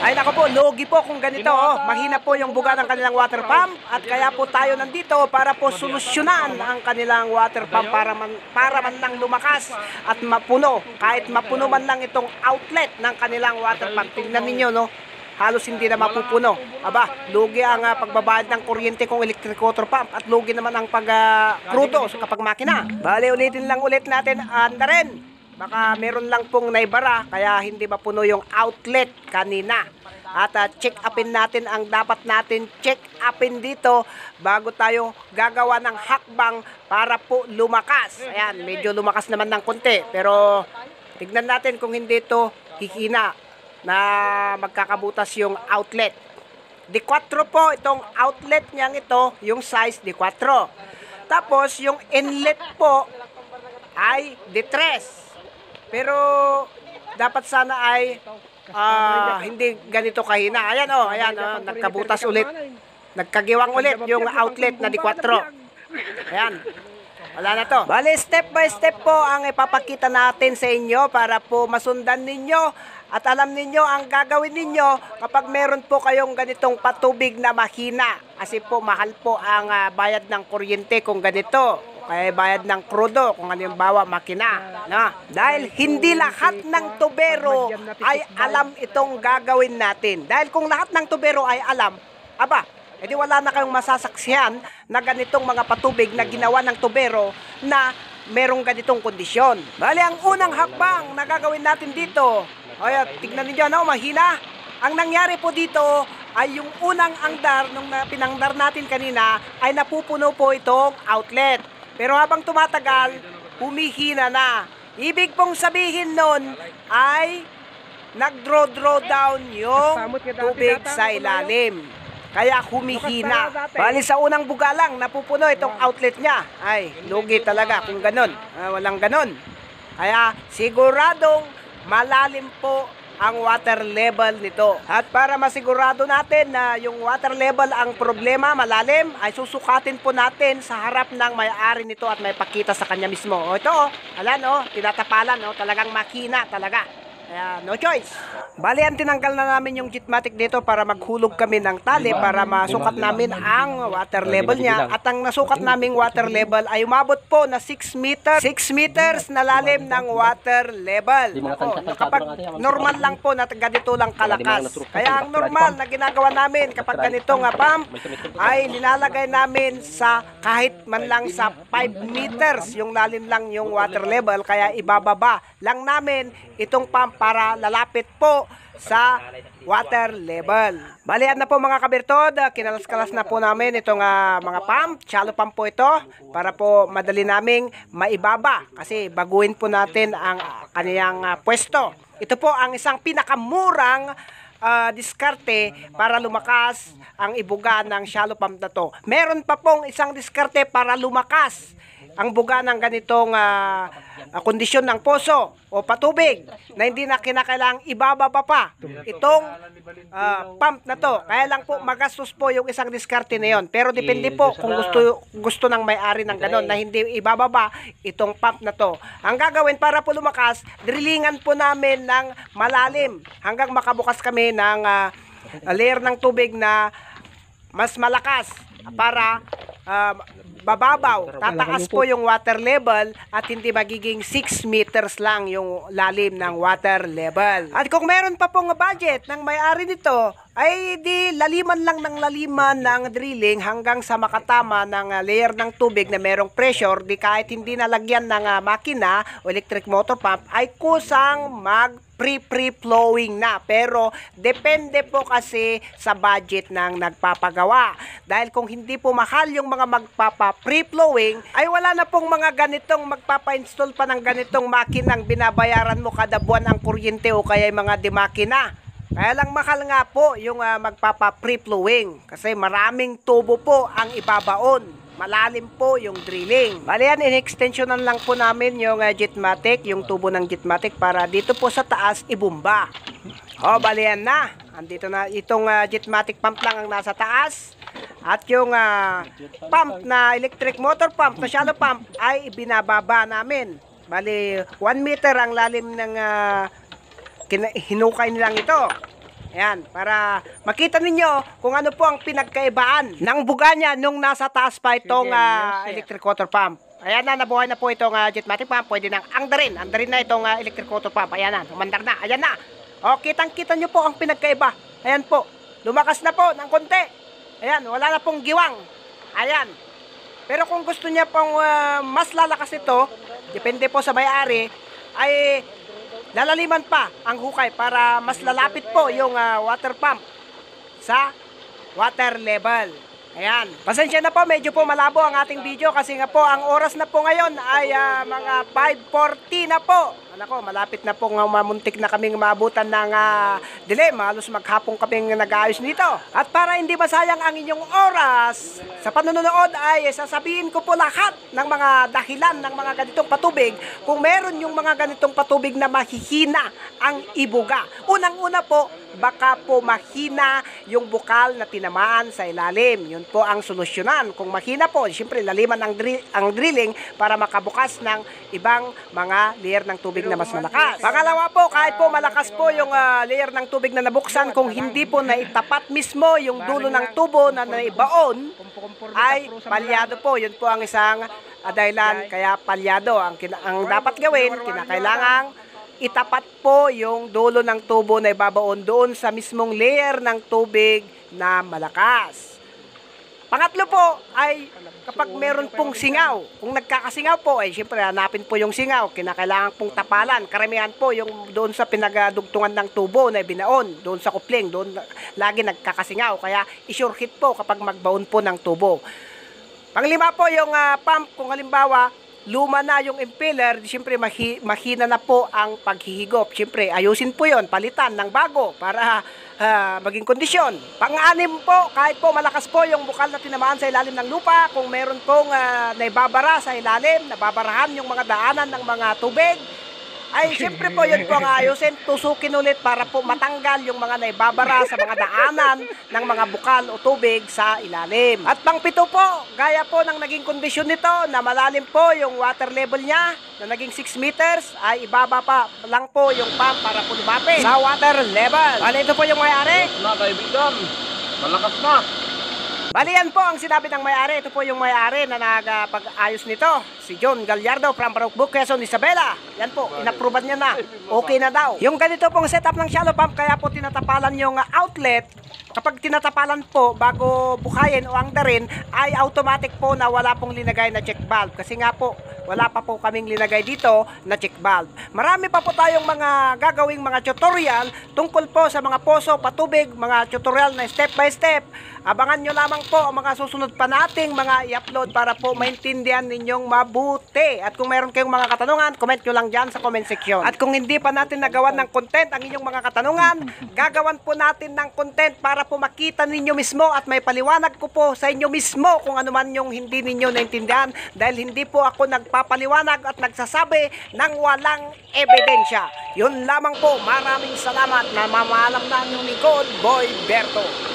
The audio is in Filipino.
Ay nako po, logi po kung ganito. Mahina po yung buga ng kanilang water pump at kaya po tayo nandito para po solusyonan ang kanilang water pump para man lang lumakas at mapuno. Kahit mapuno man lang itong outlet ng kanilang water pump. Tingnan ninyo, no? Halos hindi na mapupuno. Aba, lugi ang pagbabayad ng kuryente kung electric water pump at lugi naman ang pag-krudo kapag makina. Bale, ulitin lang ulit natin. Anda rin. Baka meron lang pong naibara kaya hindi mapuno yung outlet kanina. At check upin natin ang dapat natin check upin dito bago tayo gagawa ng hakbang para po lumakas. Ayan, medyo lumakas naman ng konti. Pero tignan natin kung hindi ito hihina na magkakabutas yung outlet. D4 po itong outlet niyang ito, yung size D4. Tapos yung inlet po ay D3. Pero dapat sana ay hindi ganito kahina. Ayan ayan nagkabutas ulit. Nagkagiwang ulit yung outlet na D4. Ayan. Wala na to. Bale, step by step po ang ipapakita natin sa inyo para po masundan ninyo at alam ninyo ang gagawin ninyo kapag meron po kayong ganitong patubig na mahina. Kasi po mahal po ang bayad ng kuryente kung ganito. Kaya bayad ng krudo kung halimbawa makina. No? Dahil hindi lahat ng tubero ay alam itong gagawin natin. Dahil kung lahat ng tubero ay alam, aba, edi wala na kayong masasaksihan na ganitong mga patubig na ginawa ng tubero na merong ganitong kondisyon. Bali, ang unang hakbang na gagawin natin dito, tignan niyo no, mahina. Ang nangyari po dito ay yung unang andar, nung pinangdar natin kanina, ay napupuno po itong outlet. Pero habang tumatagal, humihina na. Ibig pong sabihin nun ay nag-draw down yung tubig sa ilalim. Kaya humihina. Bali sa unang buga lang, napupuno itong outlet niya. Ay, lugi talaga kung ganun. Walang ganun. Kaya siguradong malalim po ang water level nito. At para masigurado natin na yung water level ang problema, malalim, ay susukatin po natin sa harap ng may-ari nito at may pakita sa kanya mismo. Ito alan tinatapalan talagang makina talaga. Kaya no choice. Bali, ang tinanggal na namin yung Jetmatic dito para maghulog kami ng tali para masukat namin ang water level niya. At ang nasukat naming water level ay umabot po na 6 meters. 6 meters na lalim ng water level. Kapag normal lang po na ganito lang kalakas. Kaya ang normal na ginagawa namin kapag ganitong pump ay nilalagay namin sa kahit man lang sa 5 meters yung lalim lang yung water level. Kaya ibababa lang namin itong pump para lalapit po sa water level. Balian na po mga kabirtod, kinalas-kalas na po namin itong mga pump, shallow pump po ito para po madali naming maibaba kasi baguhin po natin ang kaniyang pwesto. Ito po ang isang pinakamurang diskarte para lumakas ang ibuga ng shallow pump na to. Meron pa pong isang diskarte para lumakas ang buga ng ganitong kondisyon ng poso o patubig na hindi na kinakailangang ibababa pa itong pump na to. Kaya lang po magastos po yung isang diskarte na yon. Pero depende po kung gusto ng may-ari ng ganon na hindi ibababa itong pump na to. Ang gagawin para po lumakas, drillingan po namin ng malalim hanggang makabukas kami ng layer ng tubig na mas malakas para bababaw, tataas po yung water level at hindi magiging 6 meters lang yung lalim ng water level. At kung meron pa pong budget ng may-ari nito, ay di laliman lang ng laliman ng drilling hanggang sa makatama ng layer ng tubig na merong pressure, di kahit hindi nalagyan ng makina o electric motor pump ay kusang free flowing na. Pero depende po kasi sa budget ng nagpapagawa. Dahil kung hindi po mahal yung mga free flowing, ay wala na pong mga ganitong magpapa-install pa ng ganitong makinang binabayaran mo kada buwan ang kuryente o kaya yung mga dimakina. Kaya lang mahal nga po yung magpapa-free flowing kasi maraming tubo po ang ibabaon. Malalim po yung drilling. Bali yan, in-extensionan lang po namin yung Jetmatic, yung tubo ng Jetmatic para dito po sa taas ibumba. Bali yan na. Andito na itong Jetmatic pump lang ang nasa taas. At yung pump na electric motor pump, na shallow pump ay ibinababa namin. Bali 1 meter ang lalim ng hinukay nilang ito. Ayan, para makita ninyo kung ano po ang pinagkaibaan ng buga niya nung nasa taas pa itong electric water pump. Ayan na, nabuhay na po itong Jetmatic pump. Pwede nang angdarin na itong electric water pump. Ayan na, umandar na. Ayan na. O, kitang-kita nyo po ang pinagkaiba. Ayan po, lumakas na po ng konti. Ayan, wala na pong giwang. Ayan. Pero kung gusto niya pong mas lalakas ito, depende po sa may-ari, ay lalaliman pa ang hukay para mas lalapit po yung water pump sa water level. Ayan. Pasensya na po, medyo po malabo ang ating video kasi nga po ang oras na po ngayon ay mga 5:40 na po. Nako, malapit na po nga mamuntik na kaming maabutan ng dilim. Halos maghapong kaming nag-aayos nito. At para hindi masayang ang inyong oras sa panonood ay sasabihin ko po lahat ng mga dahilan ng mga ganitong patubig kung meron yung mga ganitong patubig na mahihina ang ibuga. Unang-una po, baka po mahina yung bukal na tinamaan sa ilalim. Yun po ang solusyonan. Kung mahina po, siyempre laliman ang drilling para makabukas ng ibang mga layer ng tubig na mas malakas. Pangalawa po, kahit po malakas po yung layer ng tubig na nabuksan, kung hindi po naitapat mismo yung dulo ng tubo na naibaon, ay palyado po. Yun po ang isang dahilan kaya palyado. Ang dapat gawin, kinakailangang itapat po yung dulo ng tubo na ibabaon doon sa mismong layer ng tubig na malakas. Pangatlo po ay kapag meron pong singaw, kung nagkakasingaw po ay siyempre hanapin po yung singaw, kinakailangan pong tapalan. Karamihan po yung doon sa pinagdugtungan ng tubo na binaon, doon sa kupling, doon lagi nagkakasingaw. Kaya i-sure hit po kapag magbaon po ng tubo. Panglima po yung pump, kung halimbawa luma na yung impeller, siyempre mahina na po ang paghihigop. Siyempre ayusin po yon, palitan ng bago para maging kondisyon. Pang-anim po, kahit po malakas po yung bukal na tinamaan sa ilalim ng lupa, kung meron pong naibabara sa ilalim, nababarahan yung mga daanan ng mga tubig, ay siyempre po yun po ang ayusin, tusukin ulit para po matanggal yung mga naibabara sa mga daanan ng mga bukal o tubig sa ilalim. At pang-pito po, gaya po ng naging kondisyon nito na malalim po yung water level niya na naging 6 meters, ay ibaba pa lang po yung pump para po lumapit sa water level. Ano ito po yung may-ari? Na kaibigan, malakas na. Bali yan po ang sinabi ng may-ari. Ito po yung may-ari na nagpag-ayos nito. Si John Gallardo from Barokbuk, Quezon, Isabela. Yan po, inapruban niya na. Okay na daw. Yung ganito pong setup ng shallow pump, kaya po tinatapalan yung outlet. Kapag tinatapalan po bago bukayin o angdarin, ay automatic po na wala pong linagay na check valve. Kasi nga po, wala pa po kaming linagay dito na check valve. Marami pa po tayong mga gagawing mga tutorial tungkol po sa mga poso, patubig, mga tutorial na step by step. Abangan nyo lamang po ang mga susunod pa nating mga i-upload para po maintindihan ninyong mabuti. At kung meron kayong mga katanungan, comment nyo lang dyan sa comment section. At kung hindi pa natin nagawan ng content ang inyong mga katanungan, gagawan po natin ng content para po makita ninyo mismo at may paliwanag ko po sa inyo mismo kung ano man yung hindi ninyo naintindihan, dahil hindi po ako nagpapaliwanag at nagsasabi ng walang ebidensya. Yun lamang po, maraming salamat. Namamalam na ang lingkod, Boy Berto.